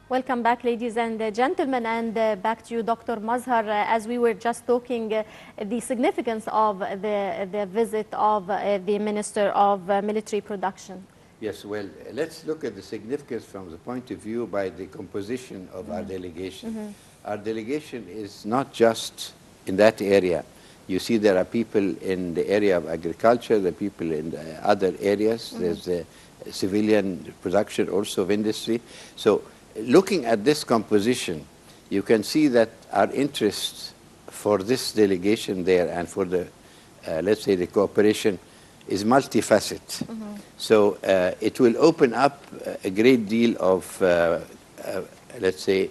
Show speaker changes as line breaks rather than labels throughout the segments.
Welcome back, ladies and gentlemen, and back to you, Dr. Mazhar. As we were just talking, the significance of the visit of the Minister of Military Production.
Yes, well, let's look at the significance from the point of view by the composition of our delegation. Our delegation is not just in that area. You see there are people in the area of agriculture, there are people in the other areas, there's the civilian production also of industry. So looking at this composition, you can see that our interest for this delegation there and for the, let's say, the cooperation is multifaceted. So it will open up a great deal of, let's say,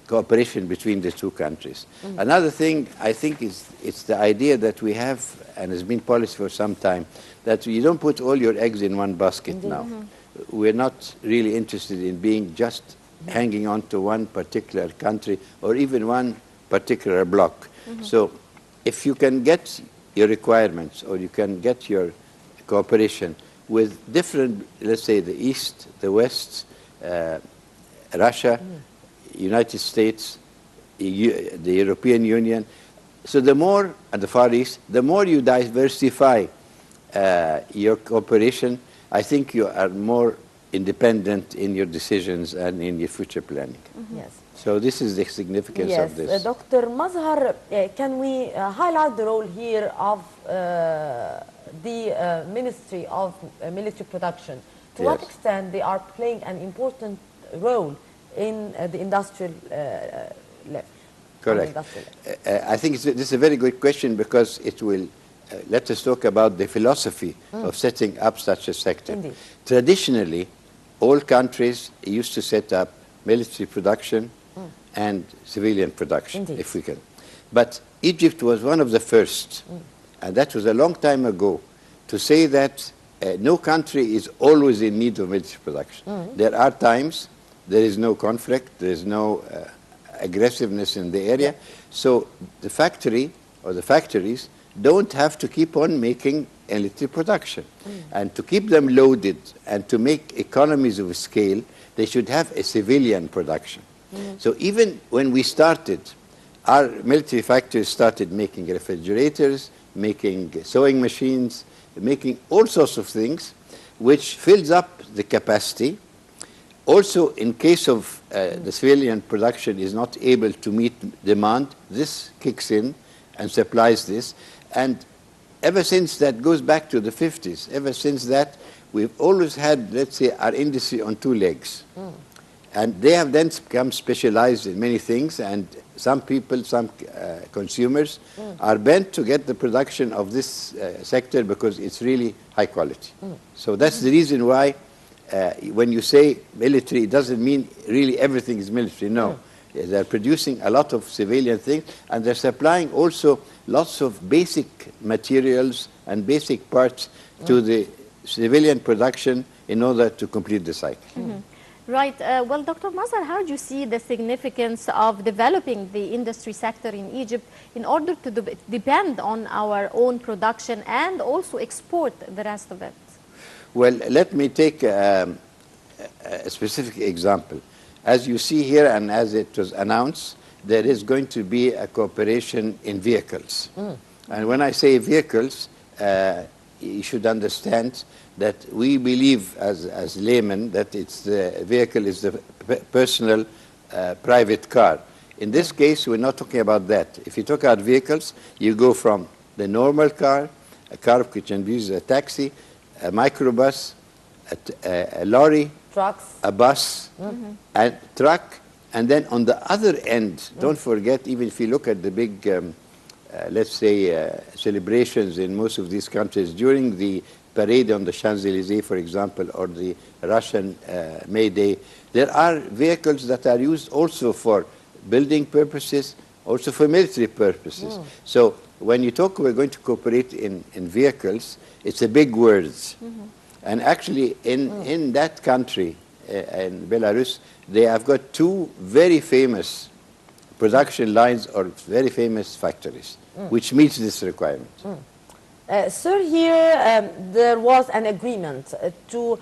cooperation between the two countries. Another thing I think is it's the idea that we have, and has been policy for some time, that you don't put all your eggs in one basket now. We're not really interested in being just hanging on to one particular country or even one particular bloc. So if you can get your requirements or you can get your cooperation with different, let's say, the East, the West, Russia, United States, the European Union. So the more, at the Far East, the more you diversify your cooperation, I think you are more independent in your decisions and in your future planning.
Yes.
So this is the significance of this.
Dr. Mazhar, can we highlight the role here of the Ministry of Military Production? To what extent they are playing an important role in the industrial level?
Correct. I think this is a very good question because it will let us talk about the philosophy of setting up such a sector.
Indeed.
Traditionally, all countries used to set up military production and civilian production,
Indeed.
if we can. But Egypt was one of the first, and that was a long time ago, to say that no country is always in need of military production. There are times there is no conflict, there is no aggressiveness in the area, so the factory or the factories don't have to keep on making military production. And to keep them loaded and to make economies of scale, they should have a civilian production. So even when we started, our military factories started making refrigerators, making sewing machines, making all sorts of things, which fills up the capacity. Also, in case of the civilian production is not able to meet demand, this kicks in and supplies this. And ever since that goes back to the 50s, ever since that, we've always had, let's say, our industry on two legs. And they have then become specialized in many things, and some people, some consumers are bent to get the production of this sector because it's really high quality. So that's the reason why when you say military, it doesn't mean really everything is military. No. They're producing a lot of civilian things, and they're supplying also lots of basic materials and basic parts to the civilian production in order to complete the cycle.
Right. Well, Dr. Mazhar, how do you see the significance of developing the industry sector in Egypt in order to depend on our own production and also export the rest of it?
Well, let me take a specific example. As you see here and as it was announced, there is going to be a cooperation in vehicles. And when I say vehicles, you should understand that we believe as laymen that it's the vehicle is the personal private car. In this case, we're not talking about that. If you talk about vehicles, you go from the normal car, a car which can be used as a taxi, a microbus, a lorry,
trucks,
a bus, a truck, and then on the other end, don't forget, even if you look at the big, let's say, celebrations in most of these countries, during the parade on the Champs-Élysées, for example, or the Russian May Day, there are vehicles that are used also for building purposes, also for military purposes. So when you talk we're going to cooperate in vehicles, it's a big word. And actually in that country, in Belarus, they have got two very famous production lines or very famous factories, which meets this requirement.
Sir, here there was an agreement to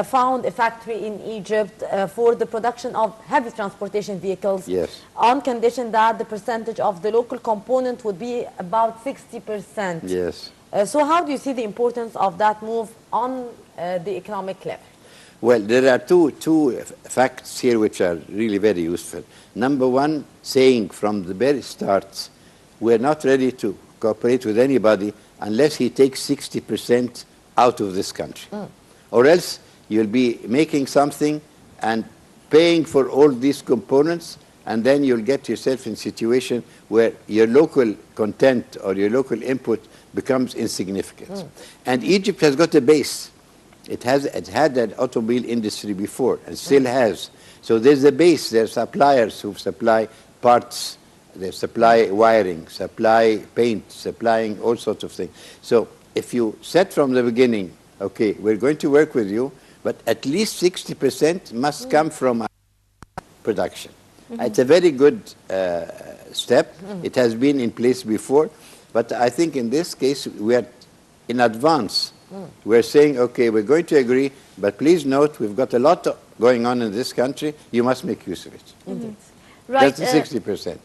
found a factory in Egypt for the production of heavy transportation vehicles.
Yes.
On condition that the percentage of the local component would be about 60%.
Yes.
So how do you see the importance of that move on the economic level?
Well, there are two facts here which are really very useful. Number one, saying from the very start, we're not ready to cooperate with anybody unless he takes 60% out of this country. Or else you'll be making something and paying for all these components, and then you'll get yourself in a situation where your local content or your local input becomes insignificant. And Egypt has got a base. It had an automobile industry before and still has. So there's a base. There are suppliers who supply parts. They supply wiring, supply paint, supplying all sorts of things. So if you said from the beginning, okay, we're going to work with you, but at least 60% must come from our production. It's a very good step. It has been in place before, but I think in this case we are in advance. We're saying, okay, we're going to agree, but please note we've got a lot going on in this country. You must make use of it.
Right.
That's the 60%.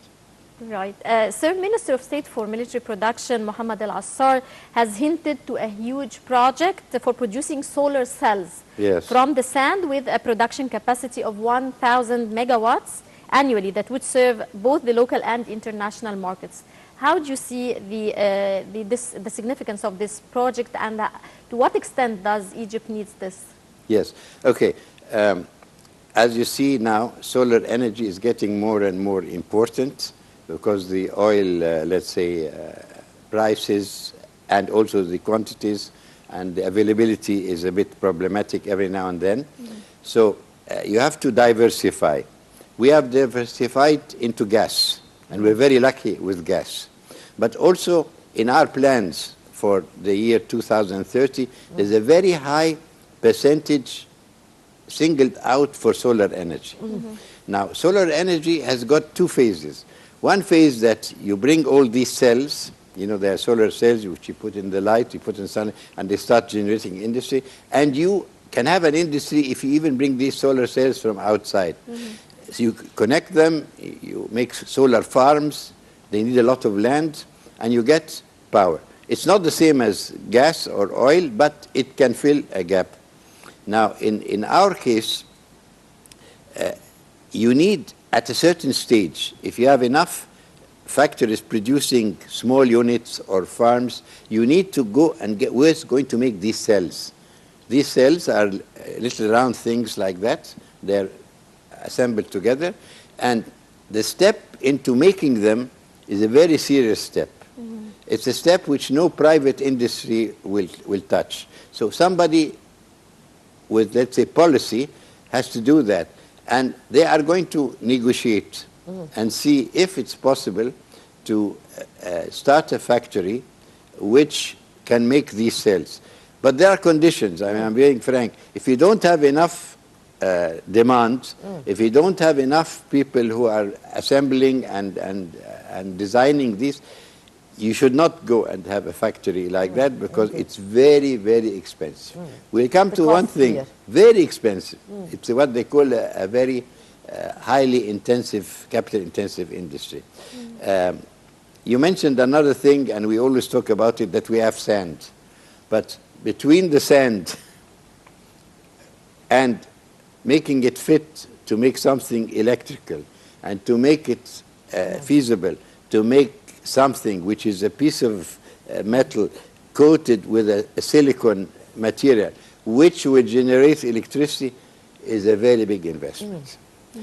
Right. Sir, Minister of State for Military Production, Mohammed Al-Assar, has hinted to a huge project for producing solar cells from the sand with a production capacity of 1,000 megawatts annually that would serve both the local and international markets. How do you see the significance of this project, and to what extent does Egypt need this?
Yes. Okay. As you see now, solar energy is getting more and more important, because the oil, let's say, prices and also the quantities and the availability is a bit problematic every now and then. So you have to diversify. We have diversified into gas, and we're very lucky with gas. But also in our plans for the year 2030, there's a very high percentage singled out for solar energy. Now, solar energy has got two phases. One phase that you bring all these cells, you know, there are solar cells which you put in the light, you put in the sun, and they start generating industry. And you can have an industry if you even bring these solar cells from outside. So you connect them, you make solar farms, they need a lot of land, and you get power. It's not the same as gas or oil, but it can fill a gap. Now, in our case, you need, at a certain stage, if you have enough factories producing small units or farms, you need to go and get where's going to make these cells. These cells are little round things like that. They're assembled together, and the step into making them is a very serious step. It's a step which no private industry will touch. So somebody with, let's say, policy has to do that. And they are going to negotiate and see if it's possible to start a factory which can make these cells. But there are conditions. I mean, I'm being frank. If you don't have enough demand, if you don't have enough people who are assembling and designing these, you should not go and have a factory like that, because it's very, very expensive. We'll come to one thing, very expensive. It's what they call a very highly intensive, capital-intensive industry. You mentioned another thing, and we always talk about it, that we have sand. But between the sand and making it fit to make something electrical, and to make it feasible, to make something which is a piece of metal coated with a silicon material, which would generate electricity, is a very big investment.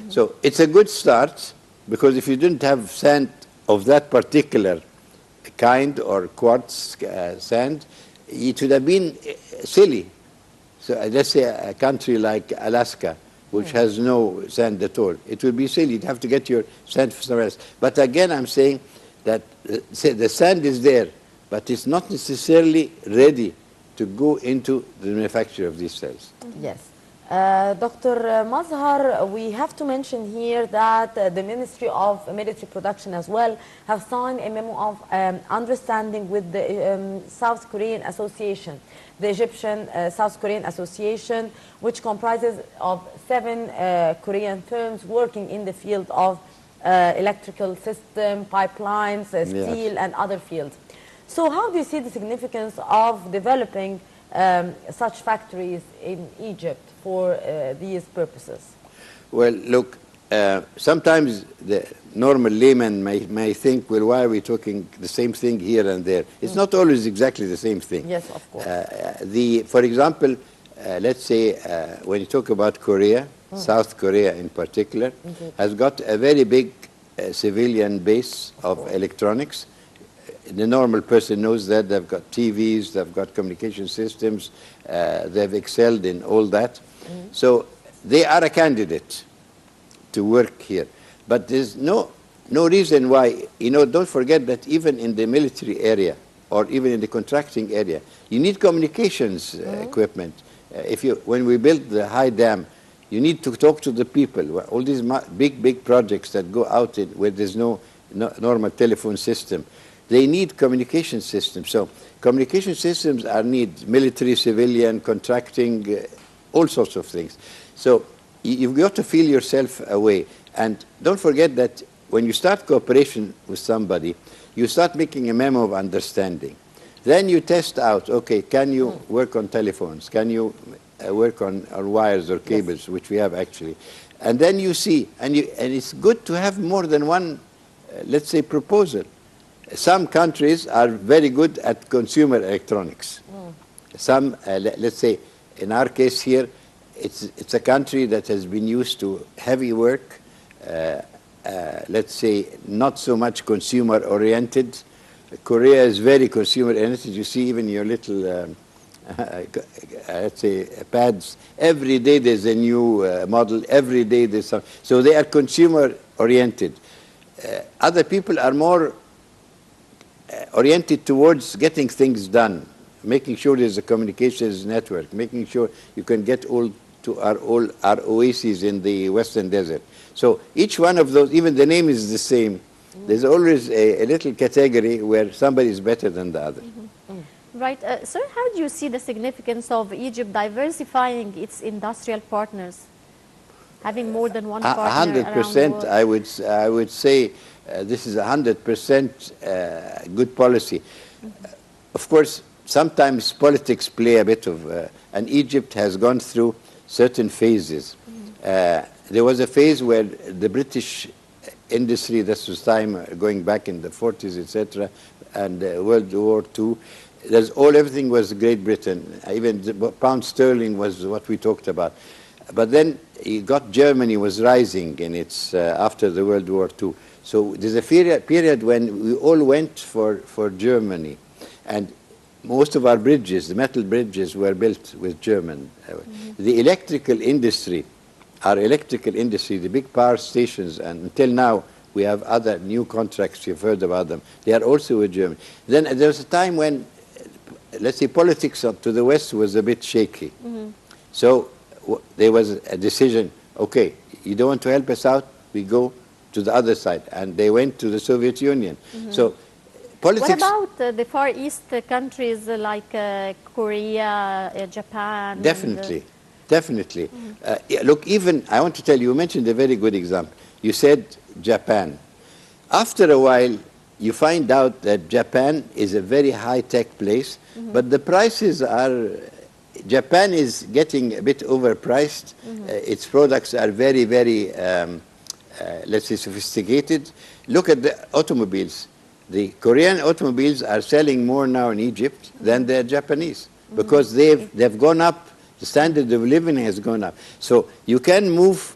So it's a good start, because if you didn't have sand of that particular kind or quartz sand, it would have been silly. So let's say a country like Alaska, which has no sand at all, it would be silly. You'd have to get your sand from somewhere else. But again, I'm saying that the sand is there, but it's not necessarily ready to go into the manufacture of these cells.
Yes. Dr. Mazhar, we have to mention here that the Ministry of Military Production as well have signed a memo of understanding with the South Korean Association, the Egyptian South Korean Association, which comprises of 7 Korean firms working in the field of electrical system, pipelines, steel,
Yes.
and other fields. So how do you see the significance of developing such factories in Egypt for these purposes?
Well, look, sometimes the normal layman may think, well, why are we talking the same thing here and there? It's not always exactly the same thing.
Yes, of course.
For example, let's say when you talk about Korea, South Korea in particular, has got a very big civilian base of electronics. The normal person knows that. They've got TVs, they've got communication systems, they've excelled in all that. So they are a candidate to work here. But there's no reason why, don't forget that even in the military area or even in the contracting area, you need communications equipment. When we built the high dam, you need to talk to the people. All these big projects that go out where there's no normal telephone system, they need communication systems. So communication systems need military, civilian, contracting, all sorts of things. So you've got to feel yourself away. And don't forget that when you start cooperation with somebody, you start making a memo of understanding. Then you test out, okay, can you work on telephones? Can you work on wires or cables, which we have actually? And then you see, and it's good to have more than one, let's say, proposal. Some countries are very good at consumer electronics. Some, let's say, in our case here, it's a country that has been used to heavy work, let's say, not so much consumer-oriented. Korea is very consumer-oriented. You see even your little, let's say, pads. Every day there's a new model. Every day there's some. So they are consumer-oriented. Other people are more oriented towards getting things done, making sure there's a communications network, making sure you can get all our oases in the Western Desert. So each one of those, even the name is the same. There's always a little category where somebody is better than the other.
Right. Sir, how do you see the significance of Egypt diversifying its industrial partners? Having more than one partner
100%, I would say this is 100% good policy. Of course, sometimes politics play a bit of, and Egypt has gone through certain phases. There was a phase where the British industry, this was time going back in the 40s, etc., and World War II, everything was Great Britain. Even the pound sterling was what we talked about. But then Germany was rising in its after the World War II. So there's a period when we all went for Germany, and most of our bridges, the metal bridges, were built with German. The electrical industry, our electrical industry, the big power stations, and until now we have other new contracts, you've heard about them, they are also with Germany. Then there was a time when, let's say, politics up to the West was a bit shaky. So there was a decision, okay, you don't want to help us out, we go to the other side. And they went to the Soviet Union. So politics...
What about the Far East countries like Korea, Japan?
Definitely, definitely. Yeah, look, even, I want to tell you, you mentioned a very good example. You said Japan. After a while, you find out that Japan is a very high-tech place, but the prices are... Japan is getting a bit overpriced. Its products are very, very, let's say, sophisticated. Look at the automobiles. The Korean automobiles are selling more now in Egypt than the Japanese because they've gone up. The standard of living has gone up. So you can move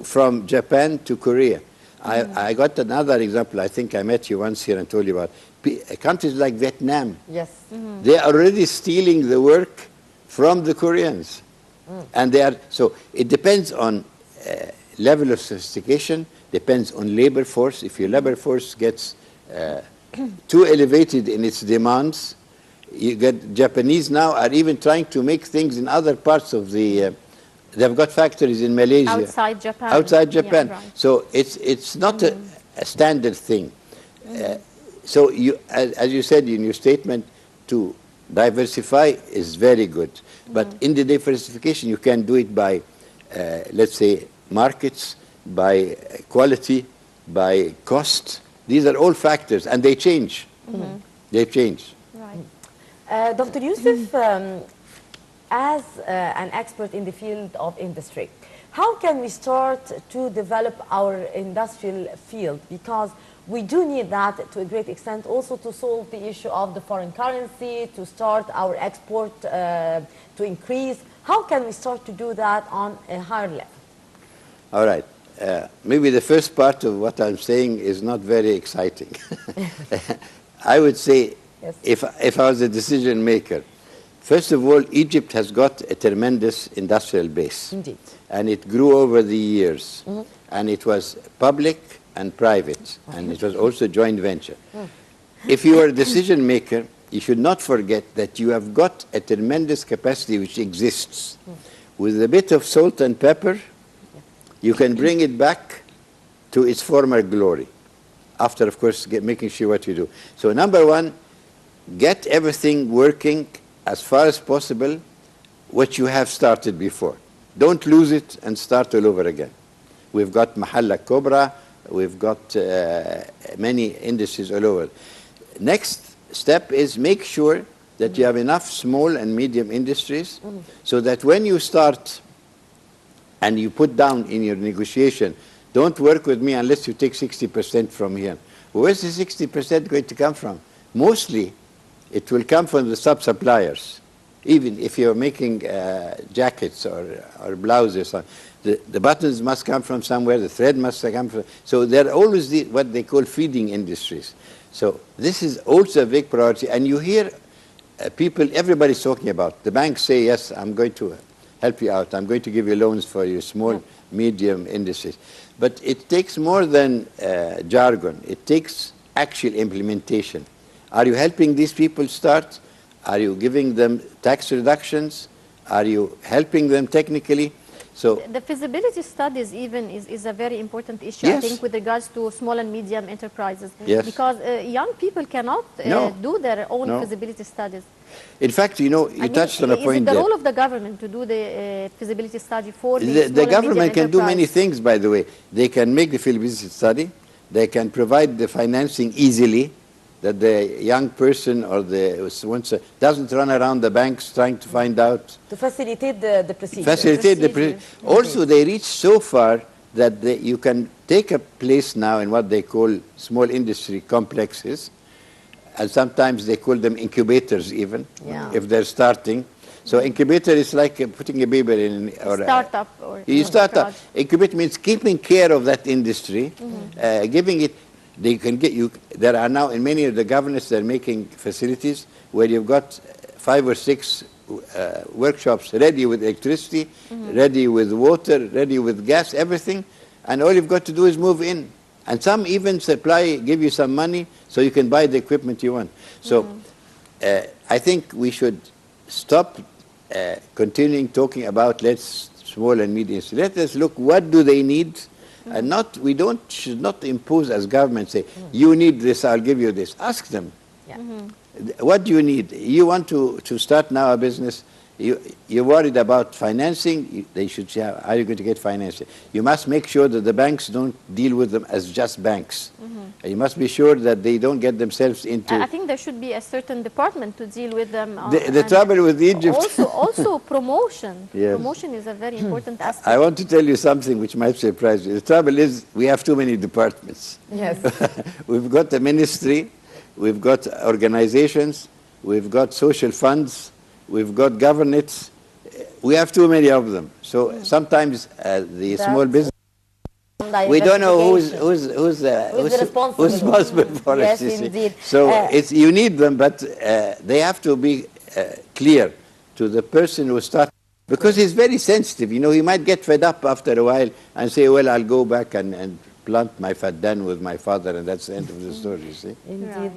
from Japan to Korea. I got another example. I think I met you once here and told you about countries like Vietnam.
Yes.
They are already stealing the work from the Koreans. And they are, so it depends on level of sophistication, depends on labor force. If your labor force gets too elevated in its demands, you get Japanese now are even trying to make things in other parts of the They've got factories in Malaysia.
Outside Japan.
Outside Japan.
Yeah, right.
So it's not a standard thing. So you, as you said in your statement, to diversify is very good. But in the diversification, you can do it by, let's say, markets, by quality, by cost. These are all factors, and they change. They change.
Right.
Dr. Youssef, as an expert in the field of industry, how can we start to develop our industrial field? Because we do need that to a great extent also to solve the issue of the foreign currency, to start our export to increase. How can we start to do that on a higher level?
All right. Maybe the first part of what I'm saying is not very exciting. I would say,
Yes.
if I was a decision maker, first of all, Egypt has got a tremendous industrial base.
Indeed.
And it grew over the years. And it was public and private. And it was also joint venture. If you are a decision maker, you should not forget that you have got a tremendous capacity which exists. With a bit of salt and pepper, you can bring it back to its former glory. After, of course, making sure what you do. So number one, get everything working as far as possible, what you have started before. Don't lose it and start all over again. We've got Mahalla Cobra, we've got many industries all over. Next step is make sure that you have enough small and medium industries so that when you start and you put down in your negotiation, don't work with me unless you take 60% from here. Where's the 60% going to come from? Mostly, it will come from the sub-suppliers. Even if you're making jackets or blouses, the buttons must come from somewhere, the thread must come from... So they're always what they call feeding industries. So this is also a big priority. And you hear people, everybody's talking about. The banks say, yes, I'm going to help you out. I'm going to give you loans for your small, medium industries. But it takes more than jargon. It takes actual implementation. Are you helping these people start? Are you giving them tax reductions? Are you helping them technically? So
the feasibility studies even is a very important issue,
Yes.
I think, with regards to small and medium enterprises.
Yes.
Because young people cannot
No.
do their own
No.
feasibility studies.
in fact, you know, you touched on a
Is
point
it the
there.
role of the government to do the feasibility study for the
The
small and medium
government can do many
enterprise?
things, by the way. They can make the feasibility study. They can provide the financing easily, that the young person or the doesn't run around the banks trying to find out.
To facilitate the procedure.
Facilitate the
procedure.
Also, they reach so far that you can take a place now in what they call small industry complexes, and sometimes they call them incubators even,
Yeah.
if they're starting. So incubator is like putting a baby in or
Startup or
you start up.
project.
Incubate means keeping care of that industry, giving it. They can get you. There are now in many of the governments they're making facilities where you've got 5 or 6 workshops ready with electricity, ready with water, ready with gas, everything, and all you've got to do is move in. And some even give you some money so you can buy the equipment you want. So I think we should stop continuing talking about small and medium. Let us look what do they need. And should not impose as government, say, you need this, I'll give you this. Ask them.
Yeah.
What do you need? You want to start now a business, you're worried about financing, they should say, how are you going to get financing? You must make sure that the banks don't deal with them as just banks. You must be sure that they don't get themselves into...
I think there should be a certain department to deal with them.
The trouble with Egypt...
Also promotion.
Yes.
Promotion is a very important aspect.
I want to tell you something which might surprise you. The trouble is we have too many departments.
Yes.
We've got the ministry, we've got organizations, we've got social funds, we've got governance. We have too many of them. So sometimes the small business... We don't know who's responsible for it.
Yes,
you see.
indeed.
So you need them, but they have to be clear to the person who starts, because he's very sensitive. You know, he might get fed up after a while and say, well, I'll go back and plant my faddan with my father, and that's the end of the story, you see.
Indeed.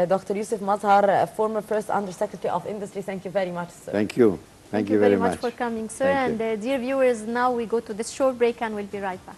Dr. Youssef Mazhar, former First Undersecretary of Industry, thank you very much, sir.
Thank you.
Thank you very much
much
for coming, sir.
Thank
And
you.
dear viewers, now we go to this short break and we'll be right back.